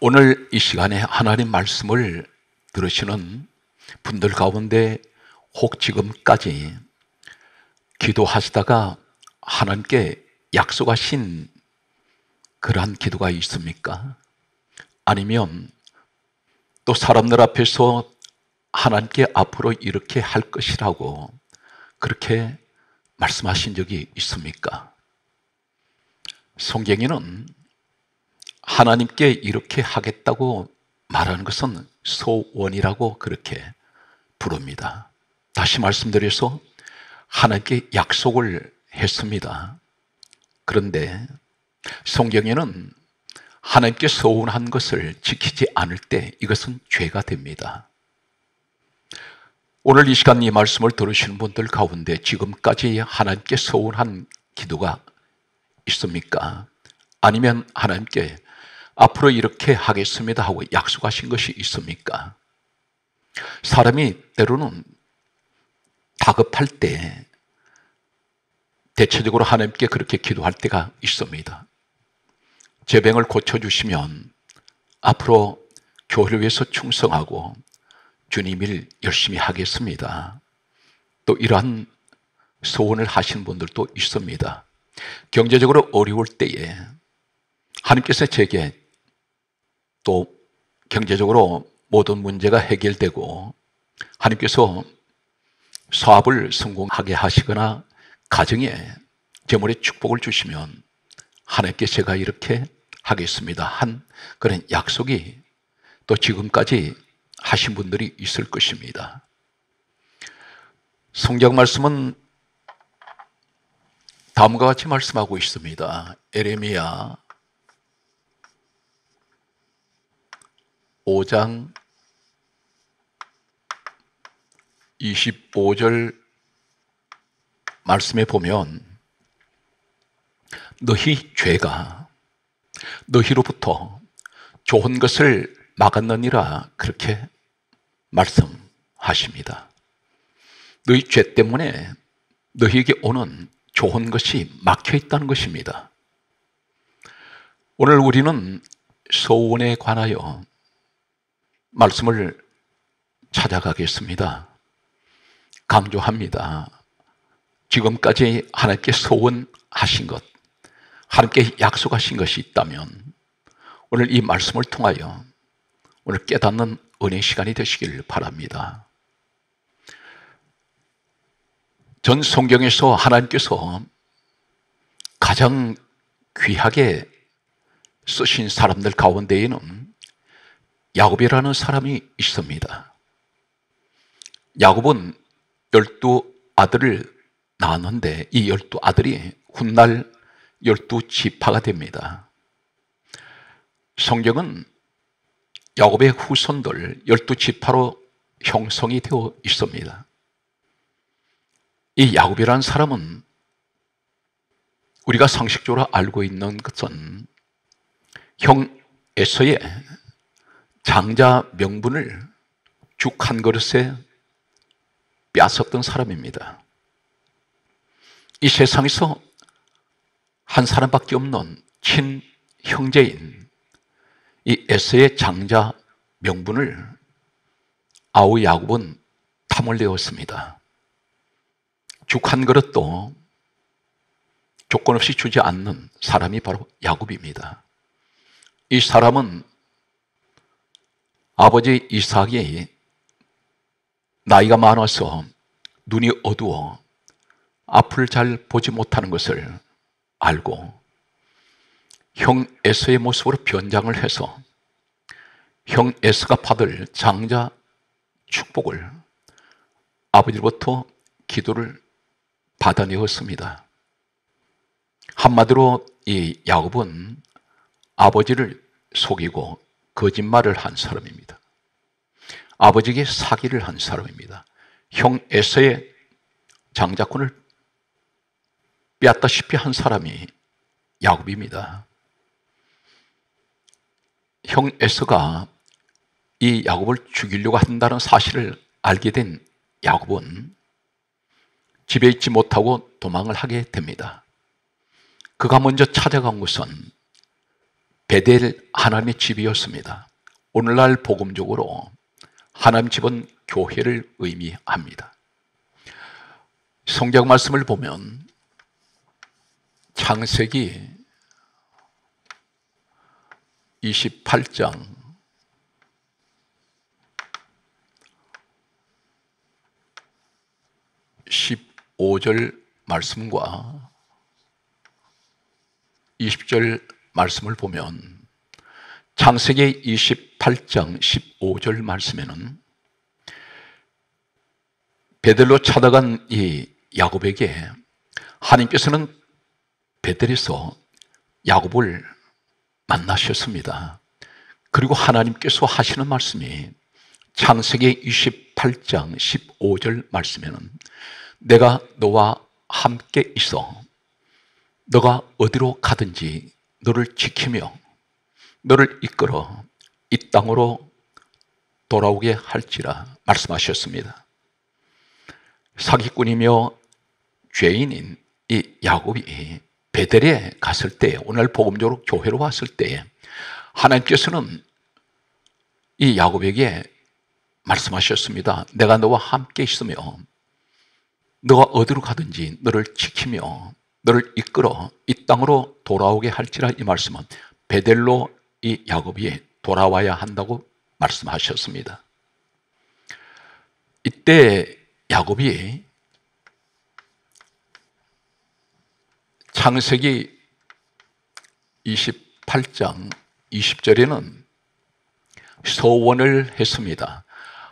오늘 이 시간에 하나님 말씀을 들으시는 분들 가운데 혹 지금까지 기도하시다가 하나님께 약속하신 그러한 기도가 있습니까? 아니면 또 사람들 앞에서 하나님께 앞으로 이렇게 할 것이라고 그렇게 말씀하신 적이 있습니까? 성경에는 하나님께 이렇게 하겠다고 말하는 것은 소원이라고 그렇게 부릅니다. 다시 말씀드려서 하나님께 약속을 했습니다. 그런데 성경에는 하나님께 소원한 것을 지키지 않을 때 이것은 죄가 됩니다. 오늘 이 시간 이 말씀을 들으시는 분들 가운데 지금까지 하나님께 소원한 기도가 있습니까? 아니면 하나님께 앞으로 이렇게 하겠습니다 하고 약속하신 것이 있습니까? 사람이 때로는 다급할 때 대체적으로 하나님께 그렇게 기도할 때가 있습니다. 제 병을 고쳐주시면 앞으로 교회를 위해서 충성하고 주님 일 열심히 하겠습니다. 또 이러한 소원을 하시는 분들도 있습니다. 경제적으로 어려울 때에 하나님께서 제게 또 경제적으로 모든 문제가 해결되고 하나님께서 사업을 성공하게 하시거나 가정에 재물의 축복을 주시면 하나님께 제가 이렇게 하겠습니다 한 그런 약속이 또 지금까지 하신 분들이 있을 것입니다. 성경 말씀은 다음과 같이 말씀하고 있습니다. 예레미야 5장 25절 말씀에 보면 너희 죄가 너희로부터 좋은 것을 막았느니라 그렇게 말씀하십니다. 너희 죄 때문에 너희에게 오는 좋은 것이 막혀 있다는 것입니다. 오늘 우리는 소원에 관하여 말씀을 찾아가겠습니다. 강조합니다. 지금까지 하나님께 소원하신 것, 하나님께 약속하신 것이 있다면 오늘 이 말씀을 통하여 오늘 깨닫는 은혜 시간이 되시길 바랍니다. 전 성경에서 하나님께서 가장 귀하게 쓰신 사람들 가운데에는 야곱이라는 사람이 있습니다. 야곱은 12아들을 낳았는데 이 12아들이 훗날 12지파가 됩니다. 성경은 야곱의 후손들 12지파로 형성이 되어 있습니다. 이 야곱이라는 사람은 우리가 상식적으로 알고 있는 것은 형 에서의 장자 명분을 죽 한 그릇에 빼앗았던 사람입니다. 이 세상에서 한 사람밖에 없는 친형제인 이 에서의 장자 명분을 아우 야곱은 탐을 내었습니다. 죽 한 그릇도 조건 없이 주지 않는 사람이 바로 야곱입니다. 이 사람은 아버지 이삭이 나이가 많아서 눈이 어두워 앞을 잘 보지 못하는 것을 알고 형 에서의 모습으로 변장을 해서 형 에서가 받을 장자 축복을 아버지로부터 기도를 받아내었습니다. 한마디로 이 야곱은 아버지를 속이고 거짓말을 한 사람입니다. 아버지에게 사기를 한 사람입니다. 형 에서의 장자권을 빼앗다시피 한 사람이 야곱입니다. 형 에서가 이 야곱을 죽이려고 한다는 사실을 알게 된 야곱은 집에 있지 못하고 도망을 하게 됩니다. 그가 먼저 찾아간 곳은 베델 하나님의 집이었습니다. 오늘날 복음적으로 하나님 집은 교회를 의미합니다. 성경 말씀을 보면 창세기 28장 15절 말씀과 20절 말씀을 보면 창세기 28장 15절 말씀에는 베델로 찾아간 이 야곱에게 하나님께서는 베델에서 야곱을 만나셨습니다. 그리고 하나님께서 하시는 말씀이 창세기 28장 15절 말씀에는 내가 너와 함께 있어 너가 어디로 가든지 너를 지키며 너를 이끌어 이 땅으로 돌아오게 할지라 말씀하셨습니다. 사기꾼이며 죄인인 이 야곱이 베델에 갔을 때, 오늘 복음적으로 교회로 왔을 때 하나님께서는 이 야곱에게 말씀하셨습니다. 내가 너와 함께 있으며 너가 어디로 가든지 너를 지키며 너를 이끌어 이 땅으로 돌아오게 할지라. 이 말씀은 베델로 이 야곱이 돌아와야 한다고 말씀하셨습니다. 이때 야곱이 창세기 28장 20절에는 소원을 했습니다.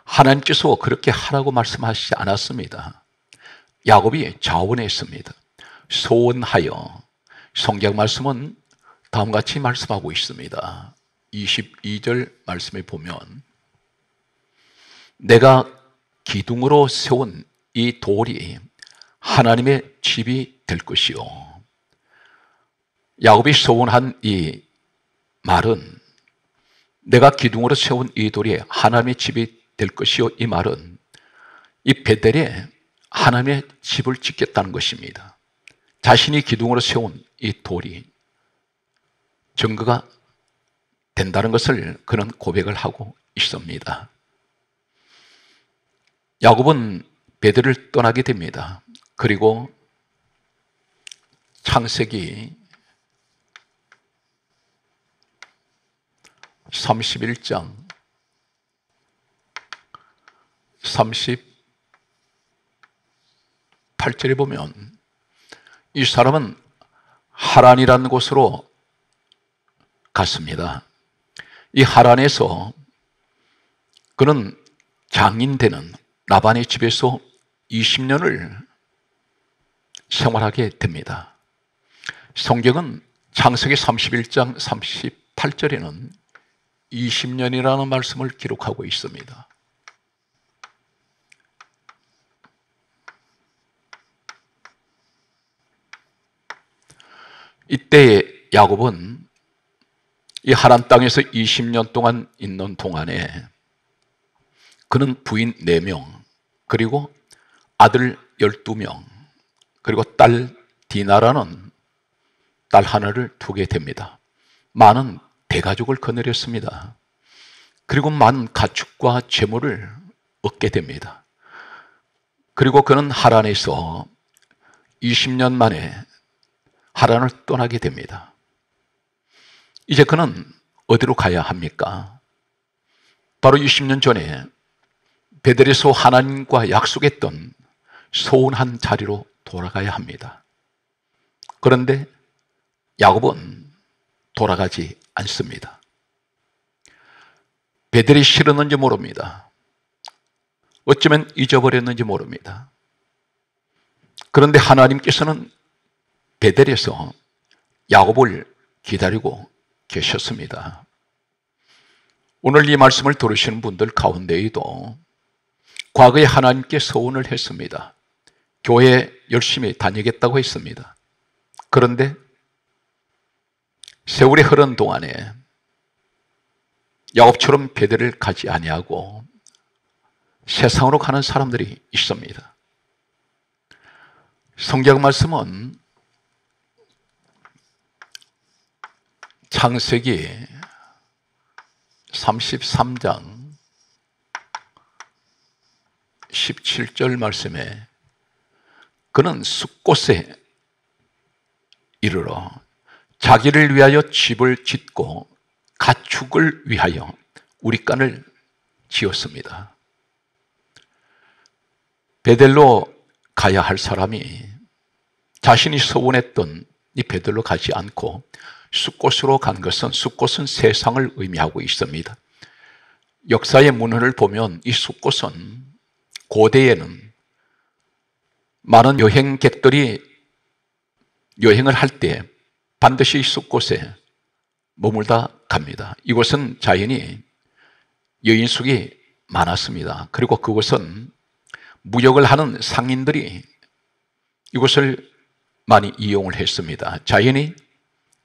하나님께서 그렇게 하라고 말씀하시지 않았습니다. 야곱이 자원했습니다. 소원하여. 성경 말씀은 다음과 같이 말씀하고 있습니다. 22절 말씀에 보면 내가 기둥으로 세운 이 돌이 하나님의 집이 될 것이요. 야곱이 소원한 이 말은 내가 기둥으로 세운 이 돌이 하나님의 집이 될 것이요. 이 말은 이 베델에 하나님의 집을 짓겠다는 것입니다. 자신이 기둥으로 세운 이 돌이 증거가 된다는 것을 그는 고백을 하고 있습니다. 야곱은 베델을 떠나게 됩니다. 그리고 창세기 31장 38절에 보면 이 사람은 하란이라는 곳으로 갔습니다. 이 하란에서 그는 장인 되는 라반의 집에서 20년을 생활하게 됩니다. 성경은 창세기 31장 38절에는 20년이라는 말씀을 기록하고 있습니다. 이때 야곱은 이 하란 땅에서 20년 동안 있는 동안에 그는 부인 4명, 그리고 아들 12명, 그리고 딸 디나라는 딸 하나를 두게 됩니다. 많은 대가족을 거느렸습니다. 그리고 많은 가축과 재물을 얻게 됩니다. 그리고 그는 하란에서 20년 만에 하란을 떠나게 됩니다. 이제 그는 어디로 가야 합니까? 바로 20년 전에 베델에서 하나님과 약속했던 소원한 자리로 돌아가야 합니다. 그런데 야곱은 돌아가지 않습니다. 베델이 싫었는지 모릅니다. 어쩌면 잊어버렸는지 모릅니다. 그런데 하나님께서는 베델에서 야곱을 기다리고 계셨습니다. 오늘 이 말씀을 들으시는 분들 가운데에도 과거에 하나님께 소원을 했습니다. 교회 열심히 다니겠다고 했습니다. 그런데 세월이 흐른 동안에 야곱처럼 베델을 가지 아니하고 세상으로 가는 사람들이 있습니다. 성경 말씀은 창세기 33장 17절 말씀에 그는 숫곳에 이르러 자기를 위하여 집을 짓고 가축을 위하여 우리간을 지었습니다. 베델로 가야 할 사람이 자신이 서원했던 이 베델로 가지 않고 숫곳으로 간 것은, 숫곳은 세상을 의미하고 있습니다. 역사의 문헌을 보면 이 숫곳은 고대에는 많은 여행객들이 여행을 할 때 반드시 이 숫곳에 머물다 갑니다. 이곳은 자연히 여인숙이 많았습니다. 그리고 그곳은 무역을 하는 상인들이 이곳을 많이 이용을 했습니다. 자연히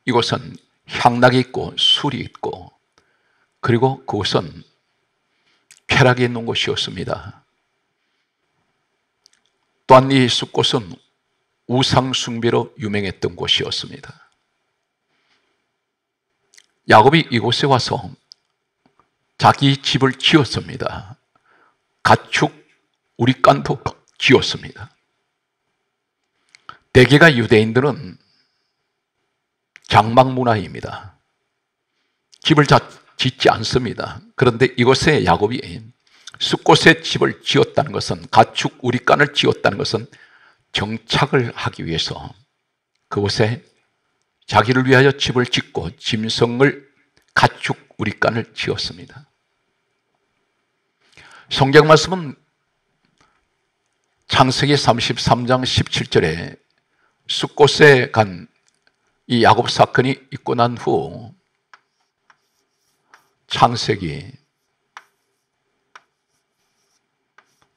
이곳은 향락이 있고 술이 있고, 그리고 그곳은 쾌락이 있는 곳이었습니다. 또한 이 숫곳은 우상 숭배로 유명했던 곳이었습니다. 야곱이 이곳에 와서 자기 집을 지었습니다. 가축 우리간도 지었습니다. 대개가 유대인들은 장막 문화입니다. 집을 짓지 않습니다. 그런데 이곳에 야곱이 숫곳에 집을 지었다는 것은, 가축 우리간을 지었다는 것은 정착을 하기 위해서 그곳에 자기를 위하여 집을 짓고 짐승을, 가축 우리간을 지었습니다. 성경 말씀은 창세기 33장 17절에 숫곳에 간 이 야곱 사건이 있고 난 후 창세기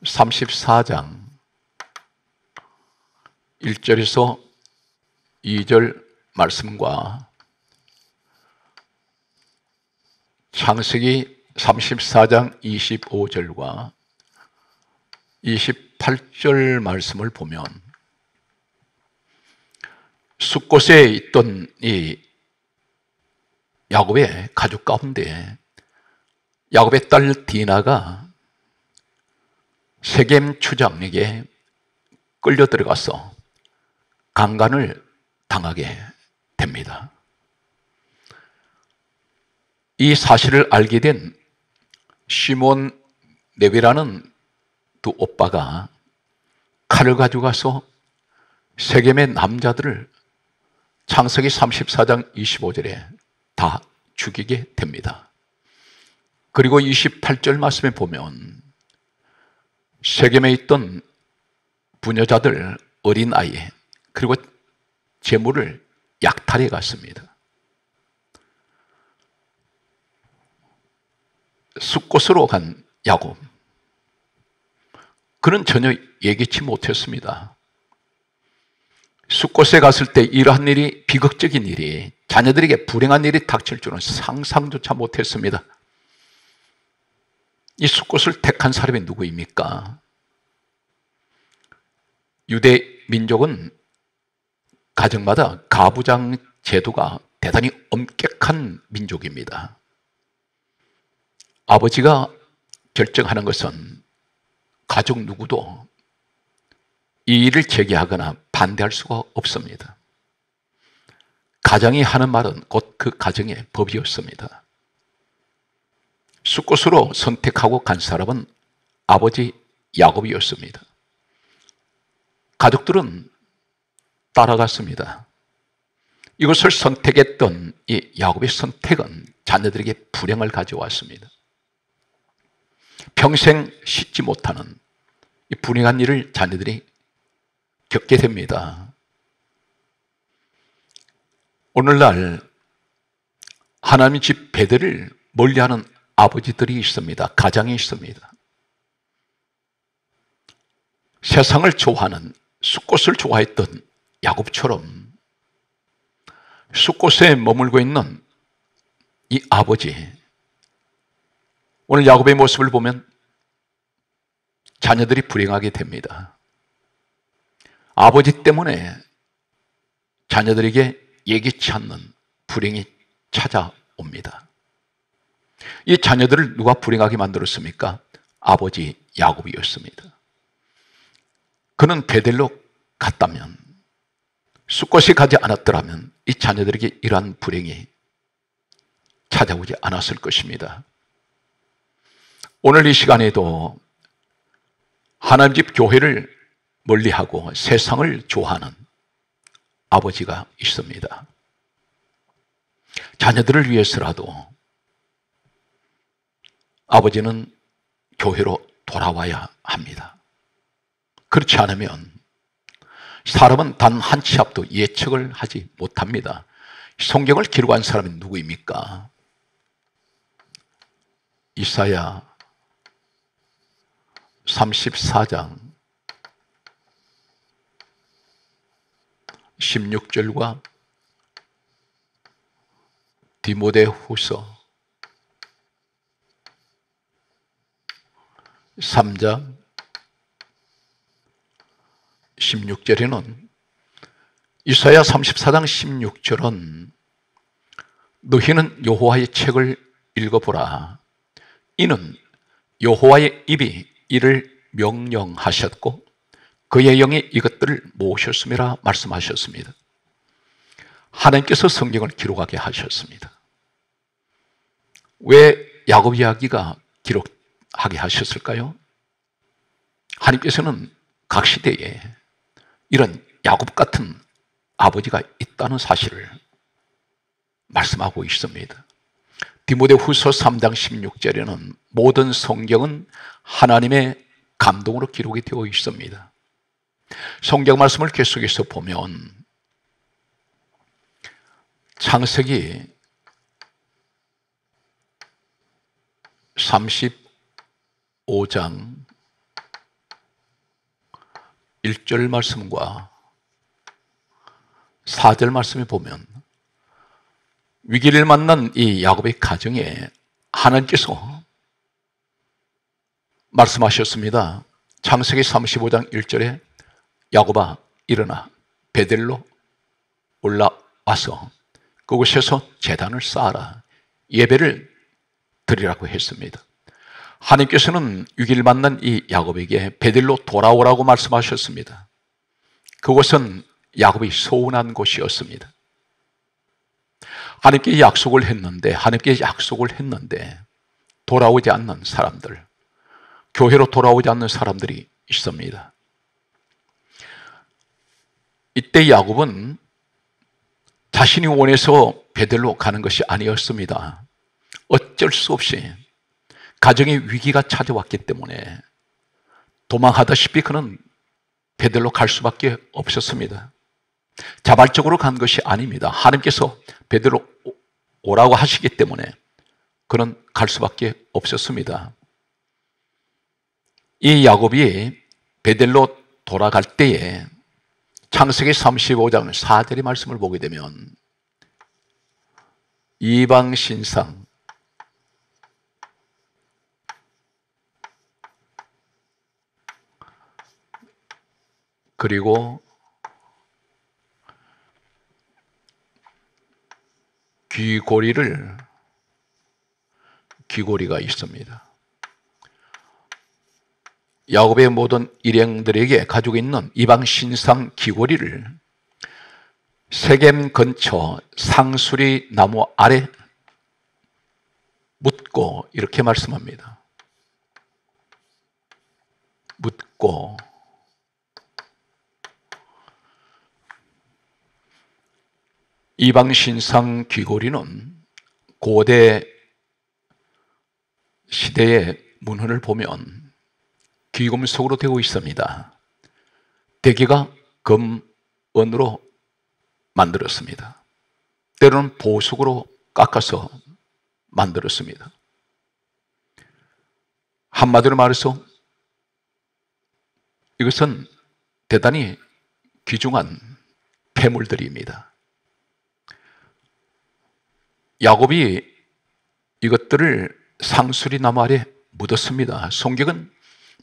34장 1절에서 2절 말씀과 창세기 34장 25절과 28절 말씀을 보면 숫곳에 있던 이 야곱의 가족 가운데 야곱의 딸 디나가 세겜 추장에게 끌려 들어가서 강간을 당하게 됩니다. 이 사실을 알게 된 시몬 레위라는 두 오빠가 칼을 가지고 가서 세겜의 남자들을 창세기 34장 25절에 다 죽이게 됩니다. 그리고 28절 말씀에 보면 세겜에 있던 부녀자들, 어린아이, 그리고 재물을 약탈해 갔습니다. 숫곳으로 간 야곱, 그는 전혀 예기치 못했습니다. 숫곳에 갔을 때 이러한 일이, 비극적인 일이, 자녀들에게 불행한 일이 닥칠 줄은 상상조차 못했습니다. 이 숫곳을 택한 사람이 누구입니까? 유대 민족은 가정마다 가부장 제도가 대단히 엄격한 민족입니다. 아버지가 결정하는 것은 가족 누구도 이 일을 제기하거나 반대할 수가 없습니다. 가정이 하는 말은 곧 그 가정의 법이었습니다. 숫곳으로 선택하고 간 사람은 아버지 야곱이었습니다. 가족들은 따라갔습니다. 이것을 선택했던 이 야곱의 선택은 자녀들에게 불행을 가져왔습니다. 평생 씻지 못하는 이 불행한 일을 자녀들이 겪게 됩니다. 오늘날 하나님의 집 베델을 멀리하는 아버지들이 있습니다. 가장이 있습니다. 세상을 좋아하는, 숫곳을 좋아했던 야곱처럼 숫곳에 머물고 있는 이 아버지, 오늘 야곱의 모습을 보면 자녀들이 불행하게 됩니다. 아버지 때문에 자녀들에게 예기치 않는 불행이 찾아옵니다. 이 자녀들을 누가 불행하게 만들었습니까? 아버지 야곱이었습니다. 그는 베델로 갔다면, 숫곳에 가지 않았더라면 이 자녀들에게 이러한 불행이 찾아오지 않았을 것입니다. 오늘 이 시간에도 하나님 집 교회를 멀리하고 세상을 좋아하는 아버지가 있습니다. 자녀들을 위해서라도 아버지는 교회로 돌아와야 합니다. 그렇지 않으면 사람은 단 한 치 앞도 예측을 하지 못합니다. 성경을 기록한 사람이 누구입니까? 이사야 34장 16절과 디모데후서 3장 16절에는, 이사야 34장 16절은 너희는 여호와의 책을 읽어보라. 이는 여호와의 입이 이를 명령하셨고 그의 영이 이것들을 모으셨음이라 말씀하셨습니다. 하나님께서 성경을 기록하게 하셨습니다. 왜 야곱 이야기가 기록하게 하셨을까요? 하나님께서는 각 시대에 이런 야곱 같은 아버지가 있다는 사실을 말씀하고 있습니다. 디모데후서 3장 16절에는 모든 성경은 하나님의 감동으로 기록이 되어 있습니다. 성경 말씀을 계속해서 보면 창세기 35장 1절 말씀과 4절 말씀에 보면 위기를 만난 이 야곱의 가정에 하나님께서 말씀하셨습니다. 창세기 35장 1절에 야곱아 일어나 베델로 올라와서 그곳에서 제단을 쌓아라, 예배를 드리라고 했습니다. 하나님께서는 위기를 만난 이 야곱에게 베델로 돌아오라고 말씀하셨습니다. 그곳은 야곱이 소원한 곳이었습니다. 하나님께 약속을 했는데 돌아오지 않는 사람들, 교회로 돌아오지 않는 사람들이 있습니다. 이때 야곱은 자신이 원해서 베델로 가는 것이 아니었습니다. 어쩔 수 없이 가정의 위기가 찾아왔기 때문에 도망하다시피 그는 베델로 갈 수밖에 없었습니다. 자발적으로 간 것이 아닙니다. 하나님께서 베델로 오라고 하시기 때문에 그는 갈 수밖에 없었습니다. 이 야곱이 베델로 돌아갈 때에 창세기 35장 4절의 말씀을 보게 되면 이방 신상 그리고 귀고리가 있습니다. 야곱의 모든 일행들에게 가지고 있는 이방 신상 귀고리를 세겜 근처 상수리 나무 아래 묻고 이렇게 말씀합니다. 묻고 이방 신상 귀고리는 고대 시대의 문헌을 보면 귀금속으로 되어 있습니다. 대개가 금은으로 만들었습니다. 때로는 보석으로 깎아서 만들었습니다. 한마디로 말해서 이것은 대단히 귀중한 폐물들입니다. 야곱이 이것들을 상수리 나무 아래 묻었습니다. 성경은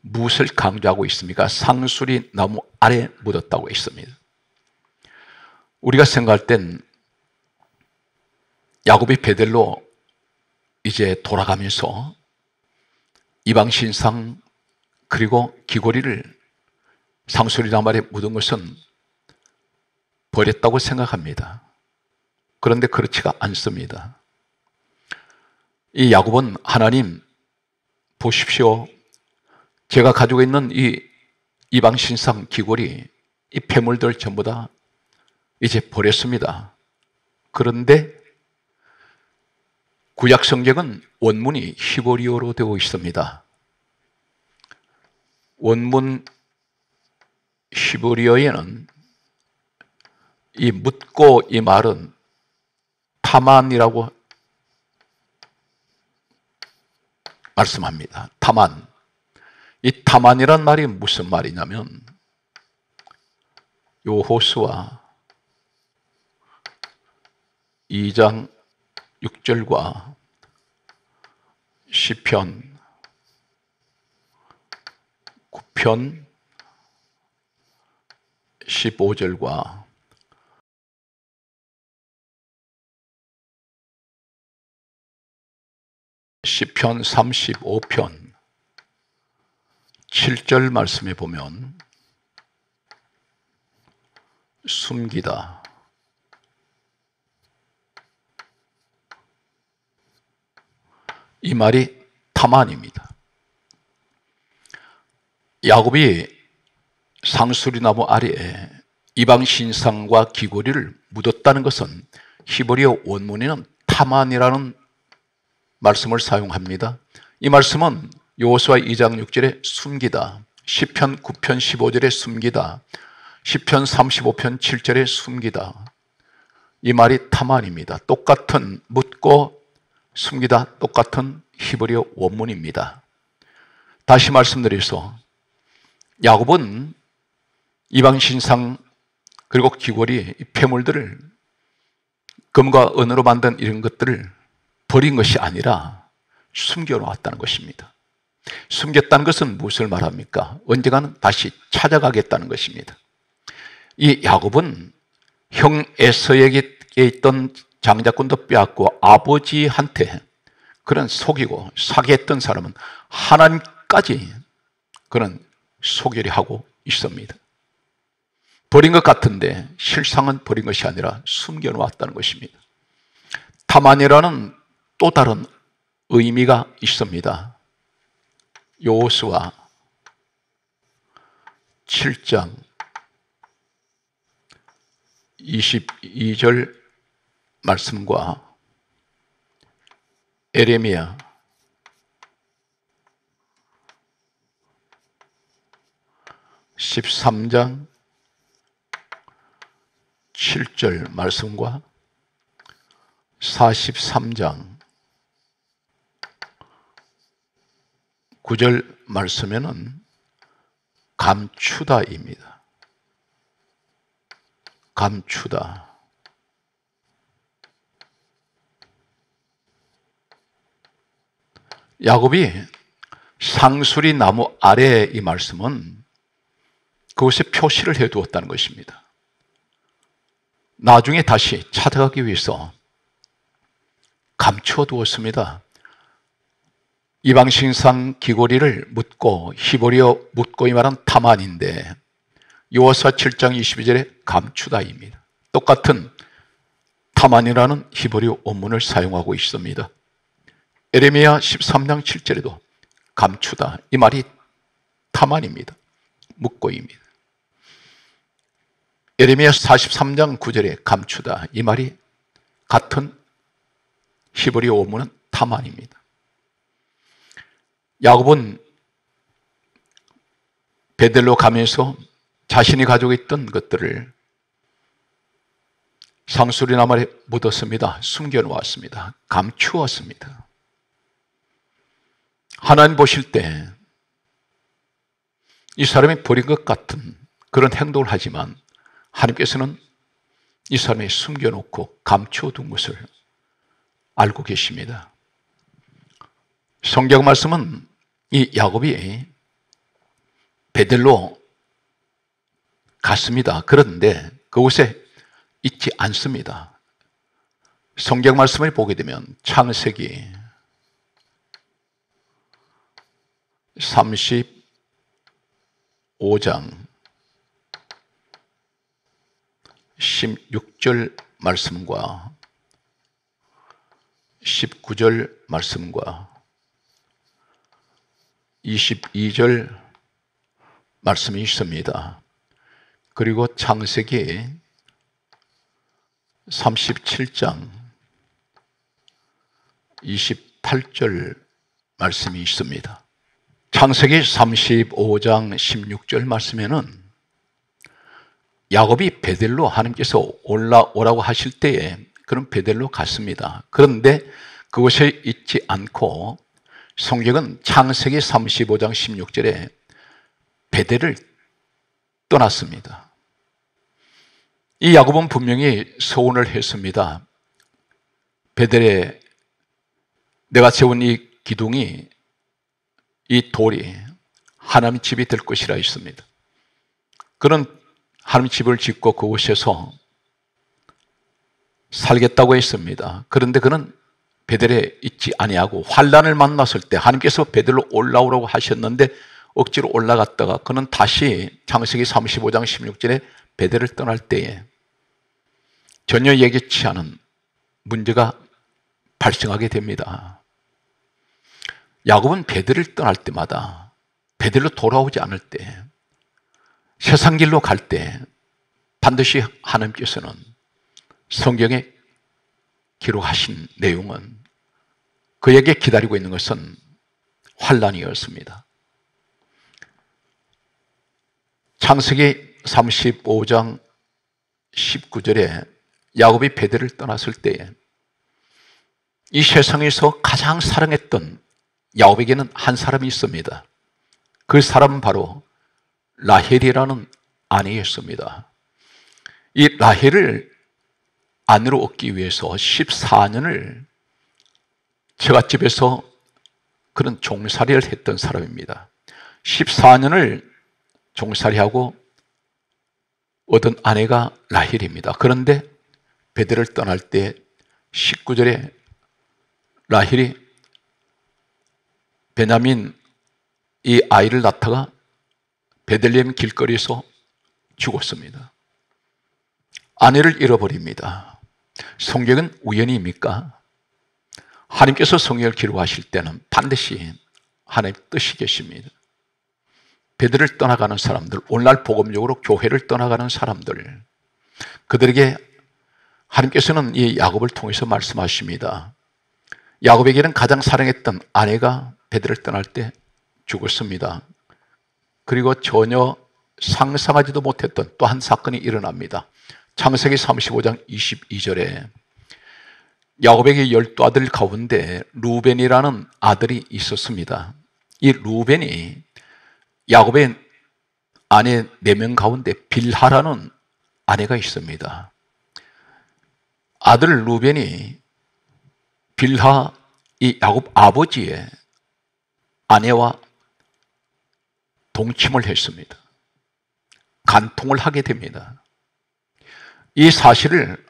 무엇을 강조하고 있습니까? 상수리 나무 아래 묻었다고 했습니다. 우리가 생각할 땐 야곱이 베델로 이제 돌아가면서 이방신상 그리고 귀고리를 상수리 나무에 묻은 것은 버렸다고 생각합니다. 그런데 그렇지가 않습니다. 이 야곱은 하나님 보십시오. 제가 가지고 있는 이 이방신상 귀고리, 이 폐물들 전부 다 이제 버렸습니다. 그런데 구약 성경은 원문이 히브리어로 되어 있습니다. 원문 히브리어에는 이 묻고 이 말은 타만이라고 말씀합니다. 타만. 이 타만이란 말이 무슨 말이냐면 여호수아 2장 6절과 시편 9편 15절과 시편 35편 7절 말씀에 보면 숨기다, 이 말이 타만입니다. 야곱이 상수리나무 아래에 이방신상과 귀고리를 묻었다는 것은 히브리어 원문에는 타만이라는 말씀을 사용합니다. 이 말씀은 여호수아 2장 6절에 숨기다, 시편 9편 15절에 숨기다, 시편 35편 7절에 숨기다, 이 말이 타만입니다. 똑같은 묻고 숨기다, 똑같은 히브리어 원문입니다. 다시 말씀드려서 야곱은 이방신상 그리고 귀고리, 폐물들을 금과 은으로 만든 이런 것들을 버린 것이 아니라 숨겨놓았다는 것입니다. 숨겼다는 것은 무엇을 말합니까? 언젠가는 다시 찾아가겠다는 것입니다. 이 야곱은 형 에서에게 있던 장자권도 빼앗고 아버지한테 그런 속이고 사기했던 사람은 하나님까지 그런 소개를 하고 있습니다. 버린 것 같은데 실상은 버린 것이 아니라 숨겨놓았다는 것입니다. 타만이라는 또 다른 의미가 있습니다. 여호수아 7장 22절 말씀과 에레미야 13장 7절 말씀과 43장 9절 말씀에는 감추다입니다. 감추다. 야곱이 상수리 나무 아래의 이 말씀은 그곳에 표시를 해두었다는 것입니다. 나중에 다시 찾아가기 위해서 감추어 두었습니다. 이방신상 귀고리를 묻고, 히브리어 묻고 이 말은 타만인데 여호수아 7장 22절에 감추다입니다. 똑같은 타만이라는 히브리어 원문을 사용하고 있습니다. 에레미야 13장 7절에도 감추다, 이 말이 타만입니다. 묻고입니다. 에레미야 43장 9절에 감추다, 이 말이 같은 히브리어 원문은 타만입니다. 야곱은 베델로 가면서 자신이 가지고 있던 것들을 상수리 나무에 묻었습니다. 숨겨놓았습니다. 감추었습니다. 하나님 보실 때 이 사람이 버린 것 같은 그런 행동을 하지만 하나님께서는 이 사람이 숨겨놓고 감추어둔 것을 알고 계십니다. 성경 말씀은 이 야곱이 베델로 갔습니다. 그런데 그곳에 있지 않습니다. 성경 말씀을 보게 되면 창세기 35장 16절 말씀과 19절 말씀과 22절 말씀이 있습니다. 그리고 창세기 37장 28절 말씀이 있습니다. 창세기 35장 16절 말씀에는 야곱이 베델로 하나님께서 올라오라고 하실 때에 그런 베델로 갔습니다. 그런데 그곳에 있지 않고 성경은 창세기 35장 16절에 베델을 떠났습니다. 이 야곱은 분명히 서운을 했습니다. 베델에 내가 세운 이 기둥이, 이 돌이 하나님 집이 될 것이라 했습니다. 그는 하나님 집을 짓고 그곳에서 살겠다고 했습니다. 그런데 그는 베델에 있지 아니하고 환난을 만났을 때 하나님께서 베델로 올라오라고 하셨는데 억지로 올라갔다가 그는 다시 창세기 35장 16절에 베델을 떠날 때에 전혀 예기치 않은 문제가 발생하게 됩니다. 야곱은 베델을 떠날 때마다, 베델로 돌아오지 않을 때, 세상 길로 갈 때 반드시 하나님께서는 성경에 기록하신 내용은 그에게 기다리고 있는 것은 환난이었습니다. 창세기 35장 19절에 야곱이 베델을 떠났을 때에 이 세상에서 가장 사랑했던 야곱에게는 한 사람이 있습니다. 그 사람은 바로 라헬이라는 아내였습니다. 이 라헬을 아내로 얻기 위해서 14년을 처갓집에서 그런 종살이를 했던 사람입니다. 14년을 종살이하고 얻은 아내가 라헬입니다. 그런데 베델을 떠날 때 19절에 라헬이 베냐민 이 아이를 낳다가 베들레헴 길거리에서 죽었습니다. 아내를 잃어버립니다. 성경은 우연입니까? 하나님께서 성경을 기록하실 때는 반드시 하나님 뜻이 계십니다. 베델을 떠나가는 사람들, 오늘날 복음적으로 교회를 떠나가는 사람들, 그들에게 하나님께서는 이 야곱을 통해서 말씀하십니다. 야곱에게는 가장 사랑했던 아내가 베델을 떠날 때 죽었습니다. 그리고 전혀 상상하지도 못했던 또 한 사건이 일어납니다. 창세기 35장 22절에 야곱에게 12아들 가운데 루벤이라는 아들이 있었습니다. 이 루벤이 야곱의 아내 4명 가운데 빌하라는 아내가 있습니다. 아들 루벤이 빌하, 이 야곱 아버지의 아내와 동침을 했습니다. 간통을 하게 됩니다. 이 사실을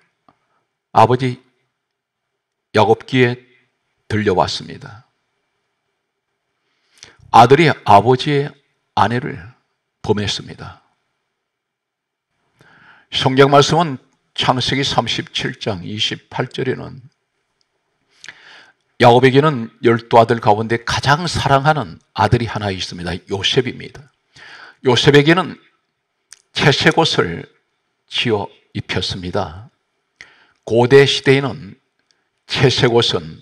아버지 야곱 귀에 들려왔습니다. 아들이 아버지의 아내를 범했습니다. 성경 말씀은 창세기 37장 28절에는 야곱에게는 12아들 가운데 가장 사랑하는 아들이 하나 있습니다. 요셉입니다. 요셉에게는 채색옷을 지어 입혔습니다. 고대 시대에는 채색옷은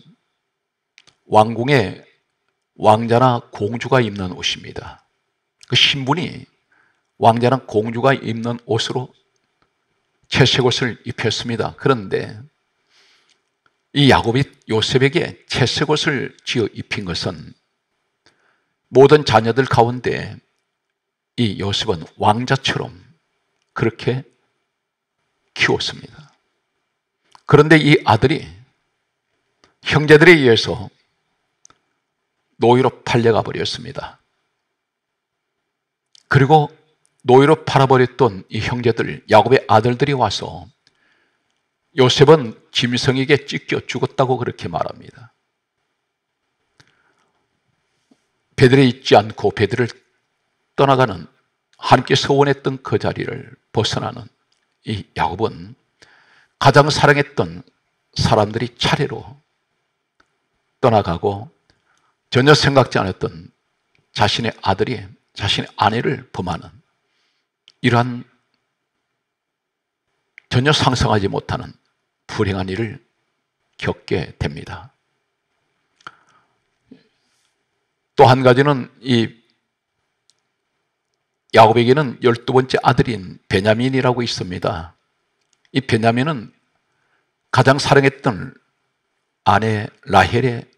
왕궁의 왕자나 공주가 입는 옷입니다. 그 신분이 왕자나 공주가 입는 옷으로 채색옷을 입혔습니다. 그런데 이 야곱이 요셉에게 채색옷을 지어 입힌 것은 모든 자녀들 가운데 이 요셉은 왕자처럼 그렇게 키웠습니다. 그런데 이 아들이 형제들에 의해서 노예로 팔려가 버렸습니다. 그리고 노예로 팔아버렸던 이 형제들, 야곱의 아들들이 와서 요셉은 짐승에게 찢겨 죽었다고 그렇게 말합니다. 베들에 있지 않고 베들을 떠나가는, 하나님께 서원했던 그 자리를 벗어나는 이 야곱은 가장 사랑했던 사람들이 차례로 떠나가고 전혀 생각지 않았던 자신의 아들이 자신의 아내를 범하는 이러한 전혀 상상하지 못하는 불행한 일을 겪게 됩니다. 또 한 가지는 이 야곱에게는 12번째 아들인 베냐민이라고 있습니다. 이 베냐민은 가장 사랑했던 아내 라헬의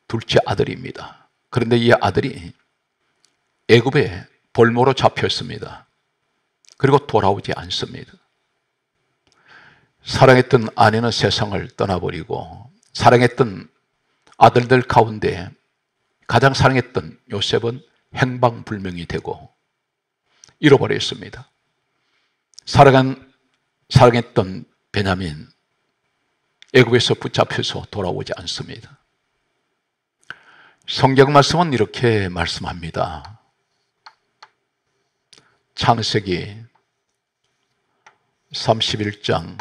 둘째 아들입니다. 그런데 이 아들이 애굽에 볼모로 잡혔습니다. 그리고 돌아오지 않습니다. 사랑했던 아내는 세상을 떠나버리고 사랑했던 아들들 가운데 가장 사랑했던 요셉은 행방불명이 되고 잃어버렸습니다. 사랑했던 베냐민, 애굽에서 붙잡혀서 돌아오지 않습니다. 성경 말씀은 이렇게 말씀합니다. 창세기 31장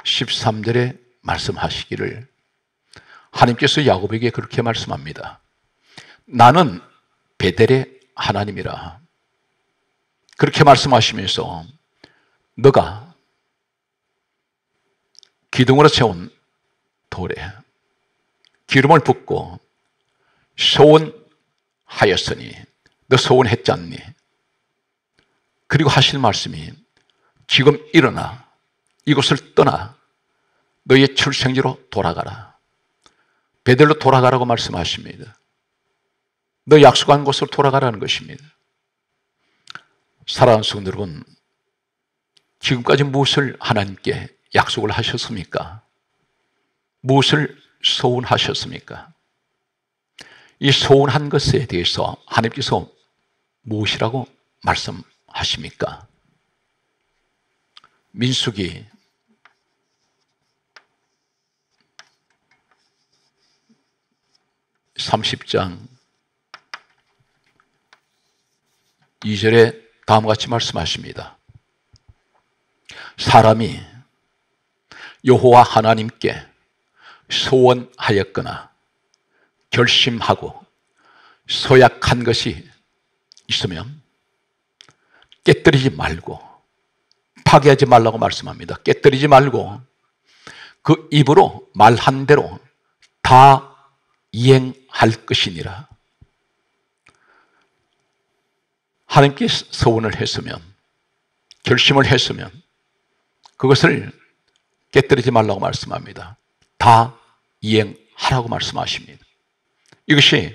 13절에 말씀하시기를, 하나님께서 야곱에게 그렇게 말씀합니다. 나는 베델의 하나님이라. 그렇게 말씀하시면서 너가 기둥으로 세운 돌에 기름을 붓고 소원하였으니 너 소원했지 않니? 그리고 하실 말씀이 지금 일어나 이곳을 떠나 너의 출생지로 돌아가라. 베델로 돌아가라고 말씀하십니다. 너 약속한 곳으로 돌아가라는 것입니다. 사랑하는 성도 여러분, 지금까지 무엇을 하나님께 약속을 하셨습니까? 무엇을 소원하셨습니까? 이 소원한 것에 대해서 하나님께서 무엇이라고 말씀하십니까? 민수기 30장 2절에 다음과 같이 말씀하십니다. 사람이 여호와 하나님께 소원하였거나 결심하고 소약한 것이 있으면 깨뜨리지 말고, 파괴하지 말라고 말씀합니다. 깨뜨리지 말고 그 입으로 말한 대로 다 이행할 것이니라. 하나님께 소원을 했으면, 결심을 했으면 그것을 깨뜨리지 말라고 말씀합니다. 다 이행하라고 말씀하십니다. 이것이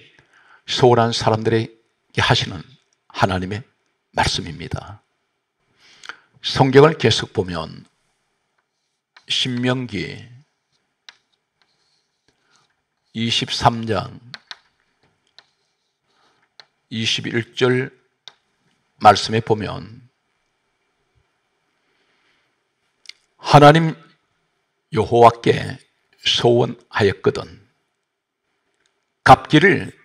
소원한 사람들에게 하시는 하나님의 말씀입니다. 성경을 계속 보면 신명기 23장 21절 말씀에 보면 하나님 여호와께 소원하였거든 갚기를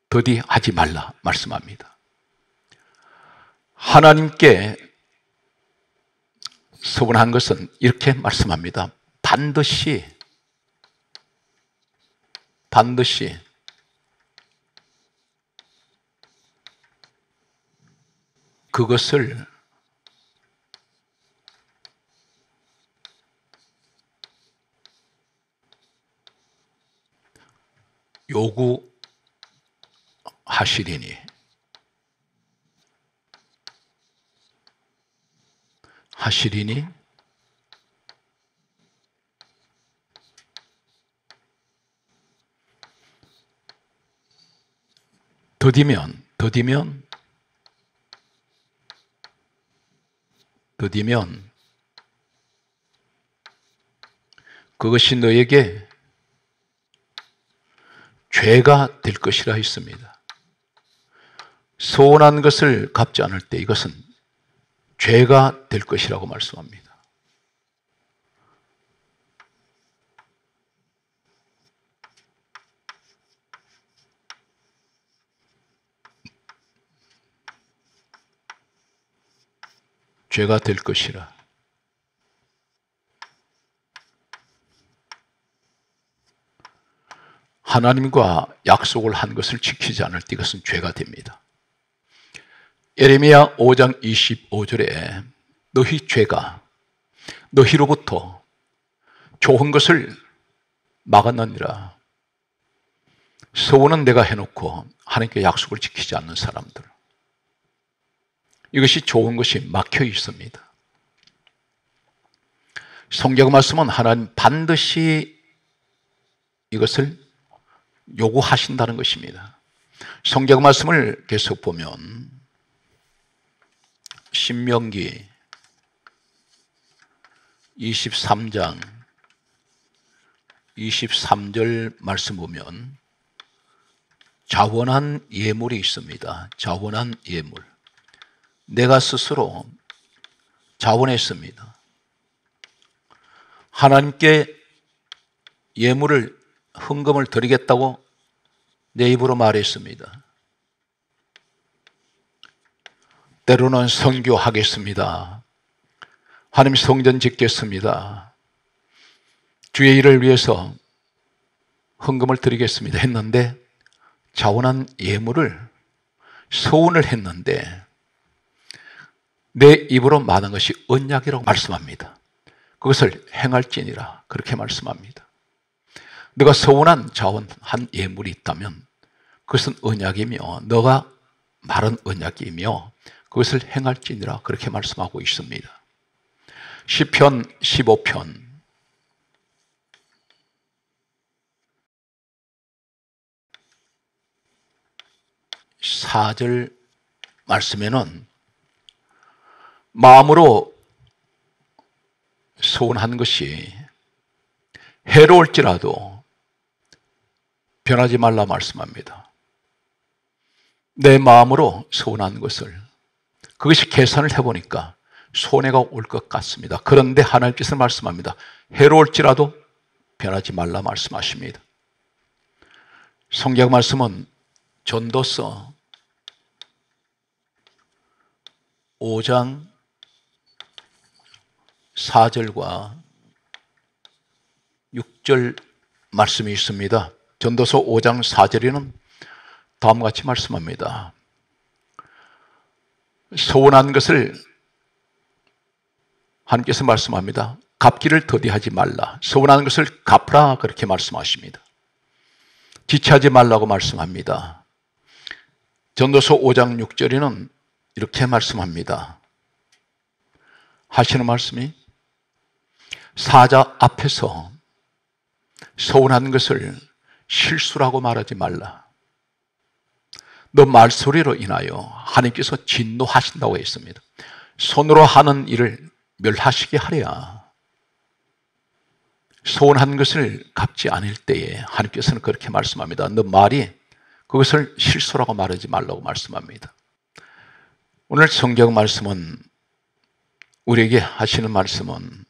더디하지 말라 말씀합니다. 하나님께 소원한 것은 이렇게 말씀합니다. 반드시 그것을 요구하시리니 더디면 그것이 너에게 죄가 될 것이라 했습니다. 소원한 것을 갚지 않을 때 이것은 죄가 될 것이라고 말씀합니다. 죄가 될 것이라. 하나님과 약속을 한 것을 지키지 않을 때 이것은 죄가 됩니다. 예레미야 5장 25절에 너희 죄가 너희로부터 좋은 것을 막았느니라. 서원은 내가 해놓고 하나님께 약속을 지키지 않는 사람들, 이것이 좋은 것이 막혀 있습니다. 성경 말씀은 하나님 반드시 이것을 요구하신다는 것입니다. 성경 말씀을 계속 보면 신명기 23장 23절 말씀 보면 자원한 예물이 있습니다. 자원한 예물. 내가 스스로 자원했습니다. 하나님께 예물을 헌금을 드리겠다고 내 입으로 말했습니다. 때로는 선교하겠습니다. 하나님 성전 짓겠습니다. 주의 일을 위해서 헌금을 드리겠습니다 했는데 자원한 예물을 서운을 했는데 내 입으로 말한 것이 언약이라고 말씀합니다. 그것을 행할지니라 그렇게 말씀합니다. 너가 서운한 자원한 예물이 있다면 그것은 언약이며 너가 말한 언약이며 그것을 행할지니라 그렇게 말씀하고 있습니다. 시편 15편 4절 말씀에는 마음으로 소원한 것이 해로울지라도 변하지 말라 말씀합니다. 내 마음으로 소원한 것을 그것이 계산을 해보니까 손해가 올 것 같습니다. 그런데 하나님께서 말씀합니다. 해로울지라도 변하지 말라 말씀하십니다. 성경 말씀은 전도서 5장 4절과 6절 말씀이 있습니다. 전도서 5장 4절에는 다음과 같이 말씀합니다. 소원한 것을 하나님께서 말씀합니다. 갚기를 더디하지 말라. 소원한 것을 갚으라 그렇게 말씀하십니다. 지체하지 말라고 말씀합니다. 전도서 5장 6절에는 이렇게 말씀합니다. 하시는 말씀이 사자 앞에서 소원한 것을 실수라고 말하지 말라. 너 말소리로 인하여 하나님께서 진노하신다고 했습니다. 손으로 하는 일을 멸하시게 하랴. 소원한 것을 갚지 않을 때에 하나님께서는 그렇게 말씀합니다. 너 말이 그것을 실수라고 말하지 말라고 말씀합니다. 오늘 성경 말씀은 우리에게 하시는 말씀은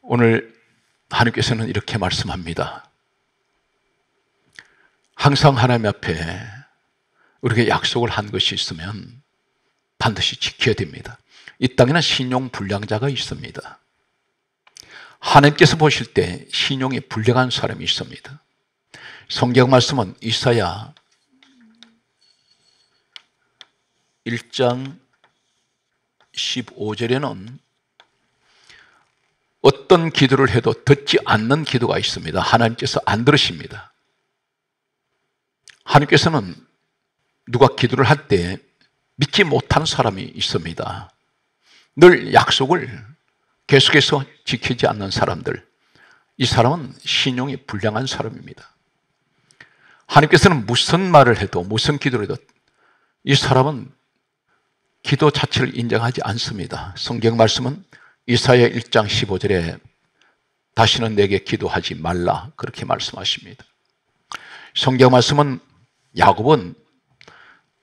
오늘 하나님께서는 이렇게 말씀합니다. 항상 하나님 앞에 우리에게 약속을 한 것이 있으면 반드시 지켜야 됩니다. 이 땅에는 신용 불량자가 있습니다. 하나님께서 보실 때 신용이 불량한 사람이 있습니다. 성경 말씀은 이사야 1장 15절에는 어떤 기도를 해도 듣지 않는 기도가 있습니다. 하나님께서 안 들으십니다. 하나님께서는 누가 기도를 할 때 믿지 못하는 사람이 있습니다. 늘 약속을 계속해서 지키지 않는 사람들, 이 사람은 신용이 불량한 사람입니다. 하나님께서는 무슨 말을 해도 무슨 기도를 해도 이 사람은 기도 자체를 인정하지 않습니다. 성경 말씀은 이사야 1장 15절에 다시는 내게 기도하지 말라 그렇게 말씀하십니다. 성경 말씀은 야곱은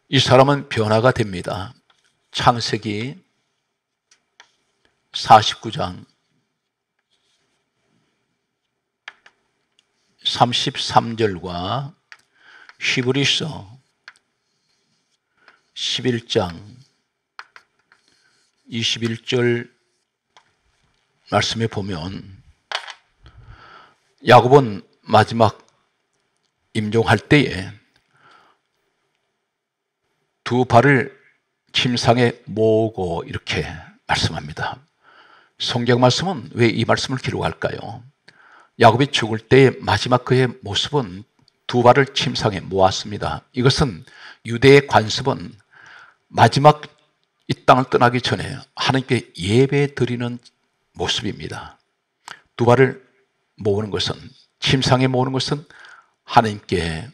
이 사람은 변화가 됩니다. 창세기 49장 33절과 히브리서 11장 21절 말씀에 보면 야곱은 마지막 임종할 때에 두 발을 침상에 모으고 이렇게 말씀합니다. 성경 말씀은 왜 이 말씀을 기록할까요? 야곱이 죽을 때의 마지막 그의 모습은 두 발을 침상에 모았습니다. 이것은 유대의 관습은 마지막 이 땅을 떠나기 전에 하나님께 예배 드리는 모습입니다. 두 발을 모으는 것은, 침상에 모으는 것은 하나님께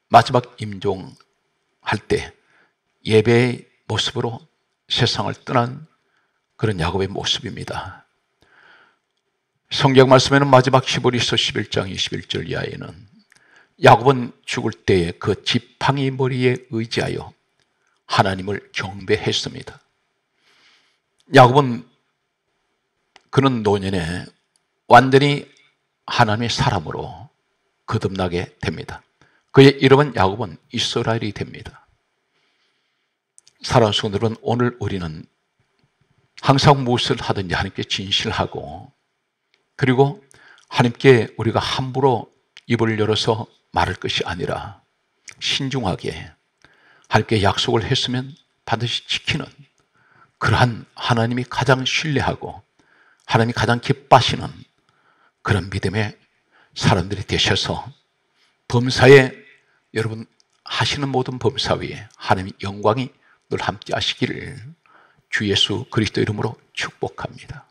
마지막 임종할 때 예배의 모습으로 세상을 떠난 그런 야곱의 모습입니다. 성경 말씀에는 마지막 히브리서 11장 21절 이하에는 야곱은 죽을 때에 그 지팡이 머리에 의지하여 하나님을 경배했습니다. 야곱은 그는 노년에 완전히 하나님의 사람으로 거듭나게 됩니다. 그의 이름은 야곱은 이스라엘이 됩니다. 사랑하는 성도들은, 오늘 우리는 항상 무엇을 하든지 하나님께 진실하고, 그리고 하나님께 우리가 함부로 입을 열어서 말할 것이 아니라 신중하게 하나님께 약속을 했으면 반드시 지키는 그러한 하나님이 가장 신뢰하고 하나님이 가장 기뻐하시는 그런 믿음의 사람들이 되셔서 범사에, 여러분 하시는 모든 범사 위에 하나님의 영광이 늘 함께 하시기를 주 예수 그리스도 이름으로 축복합니다.